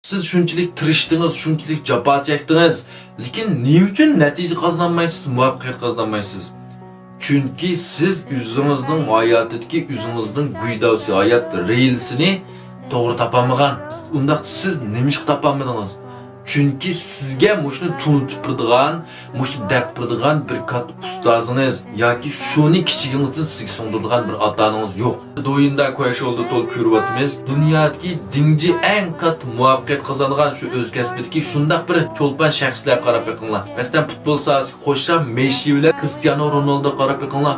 Siz shunchalik tirishdingiz, shunchalik jafo chekdingiz, lekin nima uchun natija qozonolmaysiz, muvaffaqiyat qozonolmaysiz? Chunki siz o'zingizning hayotidagi o'zingizning guydavsi hayot relsini to'g'ri topolmagan. Unda siz nima ish topolmadingiz? Chunki sizga mushni tunutib turadigan, mushni deb turadigan bir katta ustozingiz yoki shuni kichigingizdan sizga singdiradigan bir ota-onangiz yo'q. Do'yinda qo'yish oldi to'l ko'ryapmiz. Dunyodagi dinji eng katta muvaffaqiyat qozongan shu o'z kasbidagi shundaq bir cho'lpan shaxslar qarab yiqinglar. Masalan, futbol sahasiga qo'shsam Messi bilan Cristiano Ronaldo qarab yiqinglar.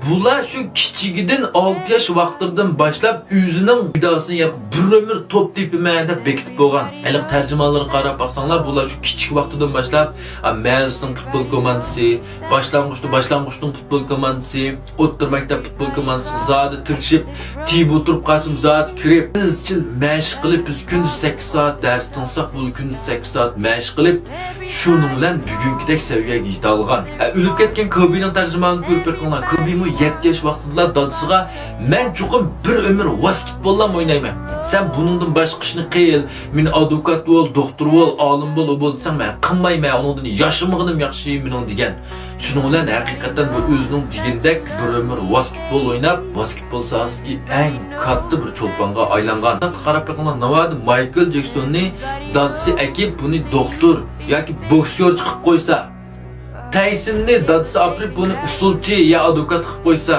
Bular şu kichigidan 6 yosh vaqtidan boshlab o'zining videosini bir ömür top tepimada bekitib bo'lgan. Hali tarjimonlarga qarab baxsanglar, bular shu kichik vaqtidan boshlab Melsning futbol komandasi, boshlang'uchning futbol komandasi, o'rta maktab futbol komandasi zodi tirishib, tib o'tirib qolsim zodi kirib, izchil mashq qilib, biz kunda 8 soat dars tinsak, bu kunda 8 soat mashq qilib, shuning bilan bugünkidek seviyaga yeta olgan. O'lib ketgan Kobening tarjimonini ko'rib turganlar, Kobe 7 yosh vaqtida dadisiga men cho'qim bir ömür basketboldan o'ynayman. Sen buningdan boshqa ishni qil, men advokat bo'l, doktor bo'l, olim bo'l, o bo'lsam men qilmayman, uningdan yashamaginim yaxshi mening degan. Shuning bilan haqiqatan bu o'zining degandek bir ömür basketbol o'ynab, basketbol sohasidagi eng katta bir cho'lponga aylangan. Qarab bakinglar, navadi Michael Jacksonni dadisi akib buni doktor yoki boksyor chiqib qo'ysa, Taysonni dadisi aprib buni usulchi ya advokat qilib qo'ysa,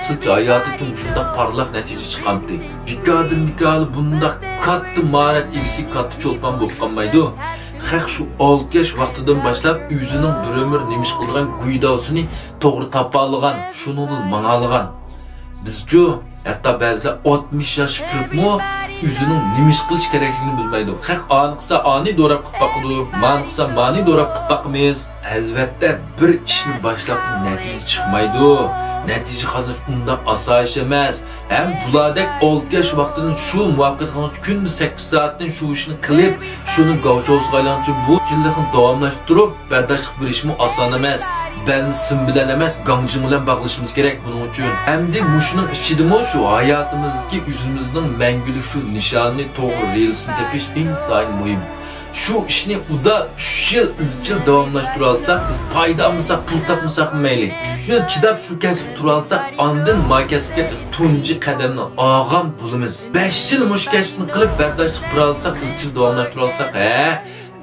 sizcha hayotida shunday parlaq natija chiqamdi. Bikali bunda katta marat egisi katta cho'lpon bo'lib qolmaydi. Haq shu 6 yosh vaqtidan boshlab o'zining bir ömür nimish qilgan guydosini to'g'ri topa olgan, shuni mang'alagan. Bizchu hatto ba'zilar 60 yosh kiribmi o'zining nimish qilish kerakligini bilmaydi. Haq ani qilsa ani do'rab qilib baqidi, mani qilsa mani do'rab qilib baqimiz. Albatta bir ishni boshlab natija chiqmaydi. Natija qozonish unda oson ish emas. Ham bulardek 6 yosh vaqtidan shu muvaffaqiyat qozonish kunda 8 soatdan shu ishni qilib, shuni gavshovsiga aylantirib, bu yillikni davomlashtirib, bardoshlik berishmi oson emas. Ben sim bilen emas, gangjim bilen bağlışımız gerek bunun için. Hem de muşunun içidimi şu hayatımızdaki yüzümüzün mengülü şu nişanını doğru reelsini tepiş intayın mühim. Şu işini uda 3 yıl izcil devamlaştırı alsak, biz paydamızsak, pul tapmasak meyli. 3 yıl çidap şu kesip tur alsak, andın ma kesip getir tuncu kademini ağam bulumuz. 5 yıl muş kesipini kılıp bardoshlik bir alsak, izcil devamlaştırı alsak,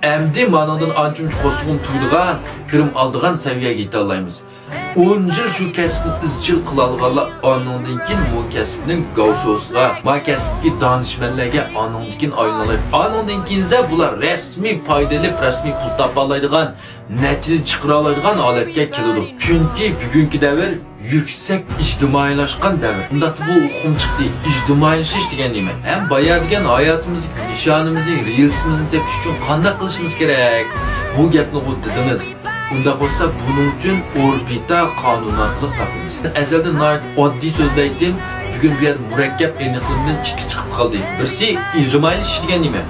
Emdi manandan ançımç qosuğun tuyduğan, kirim aldığan seviyeye yete alayımız. 10 yıl şu kesbini izchil qılalğanlar anondan kin bu kesbinin gavşosuna, ma kesbiki danışmanlarga anondan kin aylanlar. Anondan kinse bular resmi paydalı, resmi pul tapalaydigan, natija chiqara oladigan holatga keladi. Chunki bugungi davr yüksek ijtimoiylaşgan davr. Bunda bu uqum chiqdi. İjtimoiylashish degan nima? Hem bayar degan hayotimizni, nishonimizni, reelsimizni tepish uchun qanday qilishimiz kerak? Bu gapni o'tdingiz. Unda bo'lsa buning uchun orbita qonun orqali topamiz. Azaldan oddiy so'zda aytdim, bugun bu yer murakkab aniqlikdan ikki chiqib qoldi. Birisi ijtimoiylashish degan nima?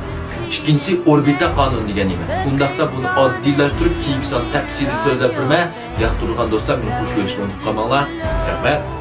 İkincisi orbita qonun degan nima? Undaqda buni oddiylashtirib, keyingi son tafsiliy so'zlab berma, yoqtirgan do'stlar meni xush ko'rishni unutmanglar. Rahmat.